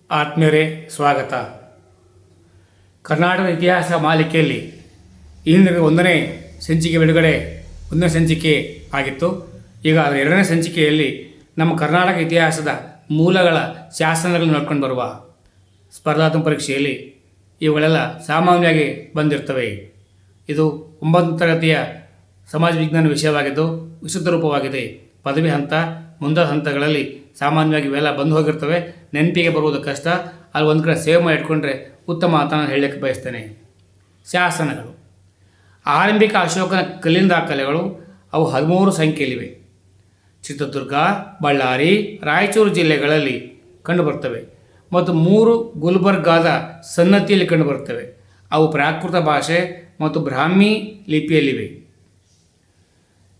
ಆತ್ಮೀಯರೇ, ಸ್ವಾಗತ. ಕರ್ನಾಟಕದ ಇತಿಹಾಸ ಮಾಲಿಕೆಯಲ್ಲಿ ಇಂದಿನ ಒಂದನೇ ಸಂಚಿಕೆ ಆಗಿತ್ತು. ಈಗ ಅದರ ಎರಡನೇ ಸಂಚಿಕೆಯಲ್ಲಿ ನಮ್ಮ ಕರ್ನಾಟಕ ಇತಿಹಾಸದ ಮೂಲಗಳ ಶಾಸನಗಳನ್ನು ನೋಡ್ಕೊಂಡು ಬರುವ ಸ್ಪರ್ಧಾತ್ಮಕ ಪರೀಕ್ಷೆಯಲ್ಲಿ ಇವುಗಳೆಲ್ಲ ಸಾಮಾನ್ಯವಾಗಿ ಬಂದಿರ್ತವೆ. ಇದು 9ನೇ ತರಗತಿಯ ಸಮಾಜ ವಿಜ್ಞಾನ ವಿಷಯವಾಗಿದ್ದು ವಿಶುದ್ಧ ರೂಪವಾಗಿದೆ. ಪದವಿ ಹಂತ ಮುಂದಾದ ಹಂತಗಳಲ್ಲಿ ಸಾಮಾನ್ಯವಾಗಿ ಇವೆಲ್ಲ ಬಂದು ಹೋಗಿರ್ತವೆ. ನೆನಪಿಗೆ ಬರುವುದು ಕಷ್ಟ. ಅಲ್ಲಿ ಒಂದು ಕಡೆ ಸೇವ್ ಮಾಡಿ ಇಟ್ಕೊಂಡ್ರೆ ಉತ್ತಮ ಅಂತ ನಾನು ಹೇಳಲಿಕ್ಕೆ ಬಯಸ್ತೇನೆ. ಶಾಸನಗಳು. ಆರಂಭಿಕ ಅಶೋಕನ ಕಲ್ಲಿನ ದಾಖಲೆಗಳು ಅವು 13 ಸಂಖ್ಯೆಯಲ್ಲಿವೆ. ಚಿತ್ರದುರ್ಗ, ಬಳ್ಳಾರಿ, ರಾಯಚೂರು ಜಿಲ್ಲೆಗಳಲ್ಲಿ ಕಂಡುಬರ್ತವೆ ಮತ್ತು 3 ಗುಲ್ಬರ್ಗಾದ ಸನ್ನತಿಯಲ್ಲಿ ಕಂಡುಬರ್ತವೆ. ಅವು ಪ್ರಾಕೃತ ಭಾಷೆ ಮತ್ತು ಬ್ರಾಹ್ಮಿ ಲಿಪಿಯಲ್ಲಿವೆ.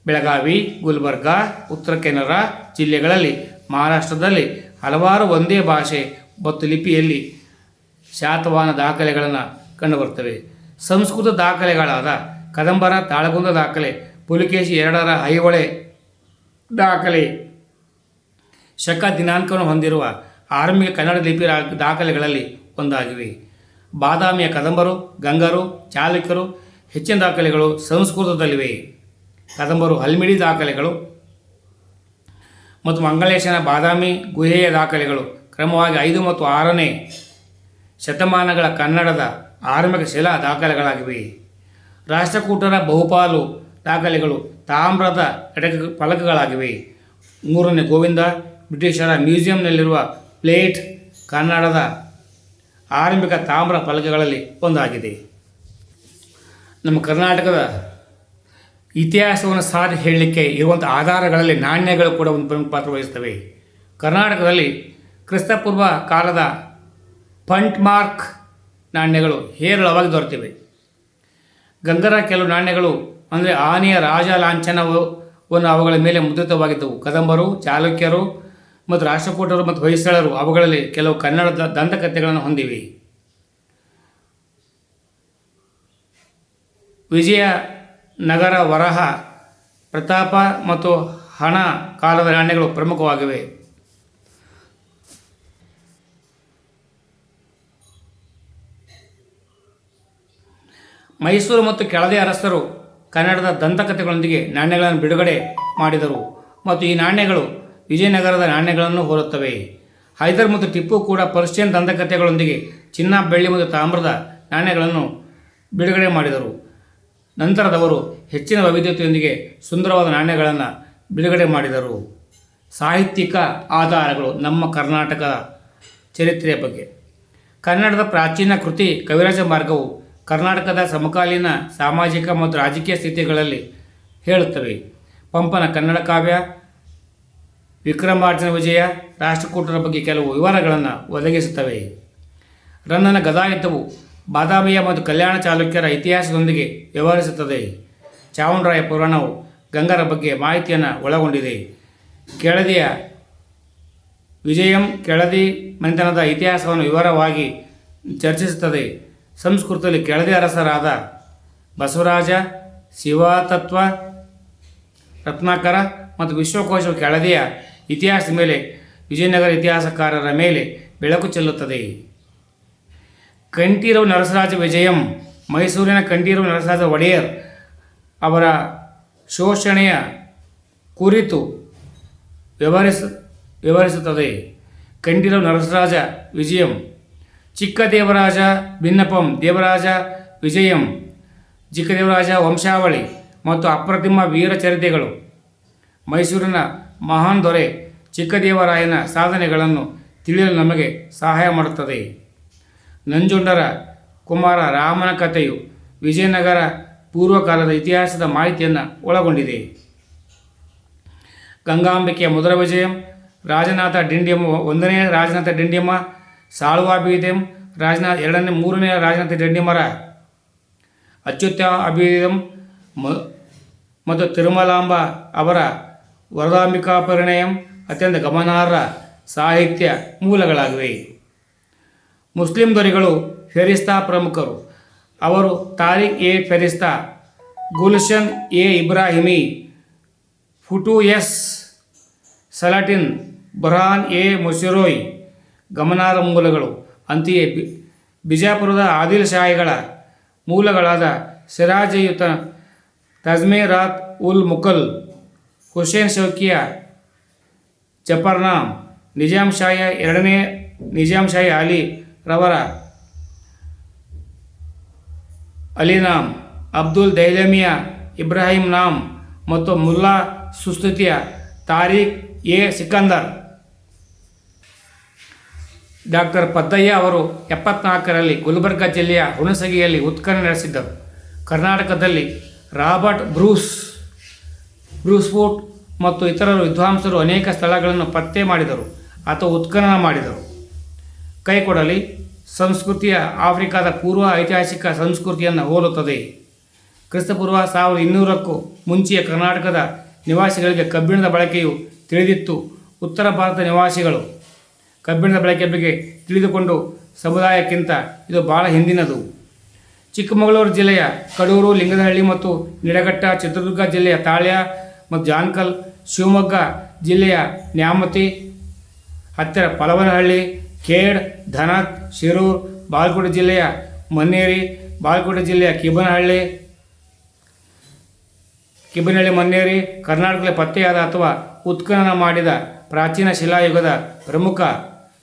ಬೆಳಗಾವಿ, ಗುಲ್ಬರ್ಗ, ಉತ್ತರ ಕನ್ನಡ ಜಿಲ್ಲೆಗಳಲ್ಲಿ ಮಹಾರಾಷ್ಟ್ರದಲ್ಲಿ ಹಲವಾರು ಒಂದೇ ಭಾಷೆ ಮತ್ತು ಲಿಪಿಯಲ್ಲಿ ಶಾತವಾಹನ ದಾಖಲೆಗಳನ್ನು ಕಂಡುಬರ್ತವೆ. ಸಂಸ್ಕೃತ ದಾಖಲೆಗಳಾದ ಕದಂಬರ ತಾಳಗುಂದ ದಾಖಲೆ, ಪುಲಿಕೇಶಿ 2ರ ಐಹೊಳೆ ದಾಖಲೆ ಶಕ ದಿನಾಂಕವನ್ನು ಹೊಂದಿರುವ ಆರಂಭಿಕ ಕನ್ನಡ ಲಿಪಿ ದಾಖಲೆಗಳಲ್ಲಿ ಒಂದಾಗಿವೆ. ಬಾದಾಮಿಯ ಕದಂಬರು, ಗಂಗರು, ಚಾಲುಕ್ಯರು ಹೆಚ್ಚಿನ ದಾಖಲೆಗಳು ಸಂಸ್ಕೃತದಲ್ಲಿವೆ. ಕದಂಬರು ಹಲ್ಮಿಡಿ ದಾಖಲೆಗಳು ಮತ್ತು ಮಂಗಳೇಶನ ಬಾದಾಮಿ ಗುಹೆಯ ದಾಖಲೆಗಳು ಕ್ರಮವಾಗಿ 5 ಮತ್ತು 6ನೇ ಶತಮಾನಗಳ ಕನ್ನಡದ ಆರಂಭಿಕ ಶಿಲಾ ದಾಖಲೆಗಳಾಗಿವೆ. ರಾಷ್ಟ್ರಕೂಟರ ಬಹುಪಾಲು ದಾಖಲೆಗಳು ತಾಮ್ರದ ಫಲಕಗಳಾಗಿವೆ. 3ನೇ ಗೋವಿಂದ ಬ್ರಿಟಿಷರ ಮ್ಯೂಸಿಯಂನಲ್ಲಿರುವ ಪ್ಲೇಟ್ ಕನ್ನಡದ ಆರಂಭಿಕ ತಾಮ್ರ ಫಲಕಗಳಲ್ಲಿ ಒಂದಾಗಿದೆ. ನಮ್ಮ ಕರ್ನಾಟಕದ ಇತಿಹಾಸವನ್ನು ಸಾರಿ ಹೇಳಲಿಕ್ಕೆ ಇರುವಂಥ ಆಧಾರಗಳಲ್ಲಿ ನಾಣ್ಯಗಳು ಕೂಡ ಒಂದು ಪ್ರಮುಖ ಪಾತ್ರ ವಹಿಸ್ತವೆ. ಕರ್ನಾಟಕದಲ್ಲಿ ಕ್ರಿಸ್ತಪೂರ್ವ ಕಾಲದ ಫಂಟ್ ಮಾರ್ಕ್ ನಾಣ್ಯಗಳು ಹೇರಳವಾಗಿ ದೊರೆತಿವೆ. ಗಂಗರ ಕೆಲವು ನಾಣ್ಯಗಳು ಅಂದರೆ ಆನೆಯ ರಾಜ ಲಾಂಛನವನ್ನು ಅವುಗಳ ಮೇಲೆ ಮುದ್ರಿತವಾಗಿದ್ದವು. ಕದಂಬರು, ಚಾಲುಕ್ಯರು ಮತ್ತು ರಾಷ್ಟ್ರಕೂಟರು ಮತ್ತು ಹೊಯ್ಸಳರು ಅವುಗಳಲ್ಲಿ ಕೆಲವು ಕನ್ನಡದ ದಂತಕಥೆಗಳನ್ನು ಹೊಂದಿವೆ. ವಿಜಯ ನಗರ, ವರಹ, ಪ್ರತಾಪ ಮತ್ತು ಹಣ ಕಾಲದ ನಾಣ್ಯಗಳು ಪ್ರಮುಖವಾಗಿವೆ. ಮೈಸೂರು ಮತ್ತು ಕೆಳದಿ ಅರಸರು ಕನ್ನಡದ ದಂತಕಥೆಗಳೊಂದಿಗೆ ನಾಣ್ಯಗಳನ್ನು ಬಿಡುಗಡೆ ಮಾಡಿದರು ಮತ್ತು ಈ ನಾಣ್ಯಗಳು ವಿಜಯನಗರದ ನಾಣ್ಯಗಳನ್ನು ಹೋಲುತ್ತವೆ. ಹೈದರ್ ಮತ್ತು ಟಿಪ್ಪು ಕೂಡ ಪರ್ಷಿಯನ್ ದಂತಕಥೆಗಳೊಂದಿಗೆ ಚಿನ್ನ, ಬೆಳ್ಳಿ ಮತ್ತು ತಾಮ್ರದ ನಾಣ್ಯಗಳನ್ನು ಬಿಡುಗಡೆ ಮಾಡಿದರು. ನಂತರದವರು ಹೆಚ್ಚಿನ ವೈವಿಧ್ಯತೆಯೊಂದಿಗೆ ಸುಂದರವಾದ ನಾಣ್ಯಗಳನ್ನು ಬಿಡುಗಡೆ ಮಾಡಿದರು. ಸಾಹಿತ್ಯಿಕ ಆಧಾರಗಳು. ನಮ್ಮ ಕರ್ನಾಟಕದ ಚರಿತ್ರೆಯ ಬಗ್ಗೆ ಕನ್ನಡದ ಪ್ರಾಚೀನ ಕೃತಿ ಕವಿರಾಜ ಮಾರ್ಗವು ಕರ್ನಾಟಕದ ಸಮಕಾಲೀನ ಸಾಮಾಜಿಕ ಮತ್ತು ರಾಜಕೀಯ ಸ್ಥಿತಿಗಳಲ್ಲಿ ಹೇಳುತ್ತವೆ. ಪಂಪನ ಕನ್ನಡ ಕಾವ್ಯ, ವಿಕ್ರಮಾರ್ಜುನ ವಿಜಯ, ರಾಷ್ಟ್ರಕೂಟರ ಬಗ್ಗೆ ಕೆಲವು ವಿವರಗಳನ್ನು ಒದಗಿಸುತ್ತವೆ. ರನ್ನನ ಗದಾಯುದ್ಧವು ಬಾದಾಮಿಯ ಮತ್ತು ಕಲ್ಯಾಣ ಚಾಲುಕ್ಯರ ಇತಿಹಾಸದೊಂದಿಗೆ ವ್ಯವಹರಿಸುತ್ತದೆ. ಚಾವುಂಡರಾಯ ಪುರಾಣವು ಗಂಗರ ಬಗ್ಗೆ ಮಾಹಿತಿಯನ್ನು ಒಳಗೊಂಡಿದೆ. ಕೆಳದಿಯ ವಿಜಯಂ ಕೆಳದಿ ಮನೆತನದ ಇತಿಹಾಸವನ್ನು ವಿವರವಾಗಿ ಚರ್ಚಿಸುತ್ತದೆ. ಸಂಸ್ಕೃತದಲ್ಲಿ ಕೆಳದಿ ಅರಸರಾದ ಬಸವರಾಜ, ಶಿವತತ್ವ, ರತ್ನಾಕರ ಮತ್ತು ವಿಶ್ವಕೋಶವು ಕೆಳದಿಯ ಇತಿಹಾಸದ ಮೇಲೆ ವಿಜಯನಗರ ಇತಿಹಾಸಕಾರರ ಮೇಲೆ ಬೆಳಕು ಚೆಲ್ಲುತ್ತದೆ. ಕಂಠೀರವ ನರಸರಾಜ ವಿಜಯಂ ಮೈಸೂರಿನ ಕಂಠೀರವ ನರಸರಾಜ ಒಡೆಯರ್ ಅವರ ಶೋಷಣೆಯ ಕುರಿತು ವಿವರಿಸುತ್ತದೆ. ಕಂಠೀರವ ನರಸರಾಜ ವಿಜಯಂ. ಚಿಕ್ಕದೇವರಾಜ ಭಿನ್ನಪಂ, ದೇವರಾಜ ವಿಜಯಂ, ಚಿಕ್ಕದೇವರಾಜ ವಂಶಾವಳಿ ಮತ್ತು ಅಪ್ರತಿಮ ವೀರಚರಿತೆಗಳು ಮೈಸೂರಿನ ಮಹಾನ್ ದೊರೆ ಚಿಕ್ಕದೇವರಾಯನ ಸಾಧನೆಗಳನ್ನು ತಿಳಿಯಲು ನಮಗೆ ಸಹಾಯ ಮಾಡುತ್ತದೆ. ನಂಜುಂಡರ ಕುಮಾರ ರಾಮನ ಕಥೆಯು ವಿಜಯನಗರ ಪೂರ್ವಕಾಲದ ಇತಿಹಾಸದ ಮಾಹಿತಿಯನ್ನು ಒಳಗೊಂಡಿದೆ. ಗಂಗಾಂಬಿಕೆಯ ಮಧುರ ವಿಜಯಂ, ರಾಜನಾಥ ಡಿಂಡ್ಯಮ 1ನೇ ರಾಜನಾಥ ಡಿಂಡ್ಯಮ, ಸಾಳುವಾಭಿಧಂ, 2ನೇ ರಾಜನಾಥ ಡಿಂಡ್ಯಮರ ಅಚ್ಯುತ ಅಭಿಧಂ ಮತ್ತು ತಿರುಮಲಾಂಬ ಅವರ ವರದಾಂಬಿಕಾ ಪರಿಣಯಂ ಅತ್ಯಂತ ಗಮನಾರ್ಹ ಸಾಹಿತ್ಯ ಮೂಲಗಳಾಗಿವೆ. ಮುಸ್ಲಿಂ ದೊರೆಗಳು ಫೆರಿಸ್ತಾ ಪ್ರಮುಖರು. ಅವರು ತಾರಿಕ್ ಎ ಫೆರಿಸ್ತಾ, ಗುಲ್ಶನ್ ಎ ಇಬ್ರಾಹಿಮಿ, ಫುಟು ಎಸ್ ಸಲಾಟಿನ್, ಬುರ್ಹಾನ್ ಎ ಮುಸಿರೋಯ್, ಗಮನಾರ್ಹ ಮೂಲಗಳು. ಅಂತೆಯೇ ಬಿಜಾಪುರದ ಆದಿಲ್ ಶಾಹಿಗಳ ಮೂಲಗಳಾದ ಸಿರಾಜಯುತ ತಜ್ಮೇರಾತ್ ಉಲ್ ಮುಕಲ್, ಹುಸೇನ್ ಶೌಕಿಯ ಜಫರ್ನಾಮ್, ನಿಜಾಂ ಶಾಹಿಯ ಎರಡನೇ ನಿಜಾಂ ಶಾಹಿ ಅಲಿ ರವರ ಅಲಿನಾಮ್, ಅಬ್ದುಲ್ ದೈಲಮಿಯ ಇಬ್ರಾಹಿಂ ನಾಮ್ ಮತ್ತು ಮುಲ್ಲಾ ಸುಸ್ತುತಿಯ ತಾರೀಖ್ ಎ ಸಿಕಂದರ್. ಡಾಕ್ಟರ್ ಪದ್ದಯ್ಯ ಅವರು 74ರಲ್ಲಿ ಗುಲ್ಬರ್ಗಾ ಜಿಲ್ಲೆಯ ಹುಣಸಗಿಯಲ್ಲಿ ಉತ್ಖನನ ನಡೆಸಿದ್ದರು. ಕರ್ನಾಟಕದಲ್ಲಿ ರಾಬರ್ಟ್ ಬ್ರೂಸ್ಫೋರ್ಟ್ ಮತ್ತು ಇತರರು ವಿದ್ವಾಂಸರು ಅನೇಕ ಸ್ಥಳಗಳನ್ನು ಪತ್ತೆ ಮಾಡಿದರು ಅಥವಾ ಉತ್ಖನನ ಮಾಡಿದರು. ಕೈಕೊಡಲಿ ಸಂಸ್ಕೃತಿಯ ಆಫ್ರಿಕಾದ ಪೂರ್ವ ಐತಿಹಾಸಿಕ ಸಂಸ್ಕೃತಿಯನ್ನು ಹೋಲುತ್ತದೆ. ಕ್ರಿಸ್ತಪೂರ್ವ 1200ಕ್ಕೂ ಮುಂಚೆಯ ಕರ್ನಾಟಕದ ನಿವಾಸಿಗಳಿಗೆ ಕಬ್ಬಿಣದ ಬಳಕೆಯು ತಿಳಿದಿತ್ತು. ಉತ್ತರ ಭಾರತದ ನಿವಾಸಿಗಳು ಕಬ್ಬಿಣದ ಬಳಕೆ ಬಗ್ಗೆ ತಿಳಿದುಕೊಂಡು ಸಮುದಾಯಕ್ಕಿಂತ ಇದು ಬಹಳ ಹಿಂದಿನದು. ಚಿಕ್ಕಮಗಳೂರು ಜಿಲ್ಲೆಯ ಕಡೂರು, ಲಿಂಗದಹಳ್ಳಿ ಮತ್ತು ನಿಡಘಟ್ಟ, ಚಿತ್ರದುರ್ಗ ಜಿಲ್ಲೆಯ ತಾಳ್ಯ ಮತ್ತು ಜಾನ್ಕಲ್, ಶಿವಮೊಗ್ಗ ಜಿಲ್ಲೆಯ ನ್ಯಾಮತಿ ಹತ್ತಿರ ಪಲವನಹಳ್ಳಿ, ಖೇಡ್, ಧನತ್, ಶಿರೂರು, ಬಾಗಲಕೋಟೆ ಜಿಲ್ಲೆಯ ಮನ್ನೇರಿ, ಬಾಗಲಕೋಟೆ ಜಿಲ್ಲೆಯ ಕಿಬನಹಳ್ಳಿ, ಮನ್ನೇರಿ ಕರ್ನಾಟಕದಲ್ಲಿ ಪತ್ತೆಯಾದ ಅಥವಾ ಉತ್ಖನನ ಮಾಡಿದ ಪ್ರಾಚೀನ ಶಿಲಾಯುಗದ ಪ್ರಮುಖ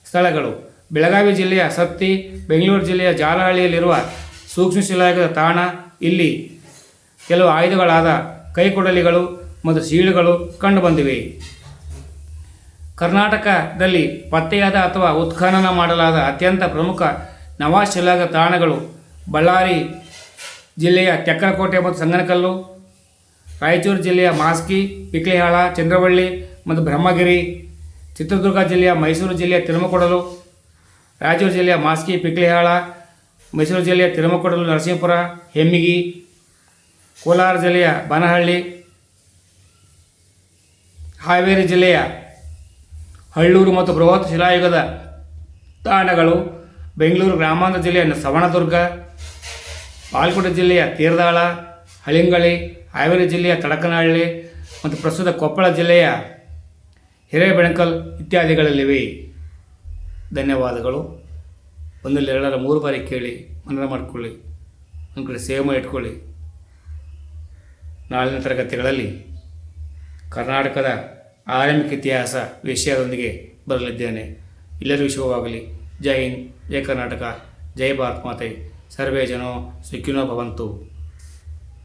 ಸ್ಥಳಗಳು. ಬೆಳಗಾವಿ ಜಿಲ್ಲೆಯ ಸತ್ತಿ, ಬೆಂಗಳೂರು ಜಿಲ್ಲೆಯ ಜಾಲಹಳ್ಳಿಯಲ್ಲಿರುವ ಸೂಕ್ಷ್ಮ ಶಿಲಾಯುಗದ ತಾಣ. ಇಲ್ಲಿ ಕೆಲವು ಆಯುಧಗಳಾದ ಕೈಕೊಡಲಿಗಳು ಮತ್ತು ಸೀಳುಗಳು ಕಂಡುಬಂದಿವೆ. ಕರ್ನಾಟಕದಲ್ಲಿ ಪತ್ತೆಯಾದ ಅಥವಾ ಉತ್ಖನನ ಮಾಡಲಾದ ಅತ್ಯಂತ ಪ್ರಮುಖ ನವಾಶಿಲಾಯುಗ ತಾಣಗಳು ಬಳ್ಳಾರಿ ಜಿಲ್ಲೆಯ ತೆಕ್ಕಲಕೋಟೆ ಮತ್ತು ಸಂಗನಕಲ್ಲು, ರಾಯಚೂರು ಜಿಲ್ಲೆಯ ಮಾಸ್ಕಿ, ಪಿಕ್ಲಿಹಾಳ, ಚಂದ್ರವಳ್ಳಿ ಮತ್ತು ಬ್ರಹ್ಮಗಿರಿ, ಚಿತ್ರದುರ್ಗ ಜಿಲ್ಲೆಯ ಮೈಸೂರು ಜಿಲ್ಲೆಯ ತಿರುಮಕೊಡಲು, ರಾಯಚೂರು ಜಿಲ್ಲೆಯ ಮಾಸ್ಕಿ, ಪಿಕ್ಲಿಹಾಳ, ಮೈಸೂರು ಜಿಲ್ಲೆಯ ತಿರುಮಕೊಡಲು, ನರಸೀಪುರ, ಹೆಮ್ಮಿಗಿ, ಕೋಲಾರ ಜಿಲ್ಲೆಯ ಬನಹಳ್ಳಿ, ಹಾವೇರಿ ಜಿಲ್ಲೆಯ ಹಳ್ಳೂರು ಮತ್ತು ಬೃಹತ್ ಶಿಲಾಯುಗದ ತಾಣಗಳು ಬೆಂಗಳೂರು ಗ್ರಾಮಾಂತರ ಜಿಲ್ಲೆಯ ಸವಣದುರ್ಗ, ಬಾಗಲಕೋಟೆ ಜಿಲ್ಲೆಯ ತೀರದಾಳ, ಹಳಿಂಗಳಿ, ಹಾವೇರಿ ಜಿಲ್ಲೆಯ ತಡಕನಹಳ್ಳಿ ಮತ್ತು ಪ್ರಸ್ತುತ ಕೊಪ್ಪಳ ಜಿಲ್ಲೆಯ ಹಿರೇಬೆಣಕಲ್ ಇತ್ಯಾದಿಗಳಲ್ಲಿವೆ. ಧನ್ಯವಾದಗಳು. ಒಂದಲ್ಲಿ ಎರಡರ 3 ಬಾರಿ ಕೇಳಿ ಮನನ ಮಾಡಿಕೊಳ್ಳಿ, ಒಂದು ಕಡೆ ಸೇವ್ ಮಾಡಿ ಇಟ್ಕೊಳ್ಳಿ. ನಾಳಿನ ತರಗತಿಗಳಲ್ಲಿ ಕರ್ನಾಟಕದ ಆರಂಭಿಕ ಇತಿಹಾಸ ವಿಷಯದೊಂದಿಗೆ ಬರಲಿದ್ದೇನೆ. ಎಲ್ಲರಿಗೂ ಶುಭವಾಗಲಿ. ಜೈ ಹಿಂದ್, ಜೈ ಕರ್ನಾಟಕ, ಜೈ ಭಾರತ್ ಮಾತೆ. ಸರ್ವೇ ಜನೋ ಸುಖಿನೋ ಭವಂತು.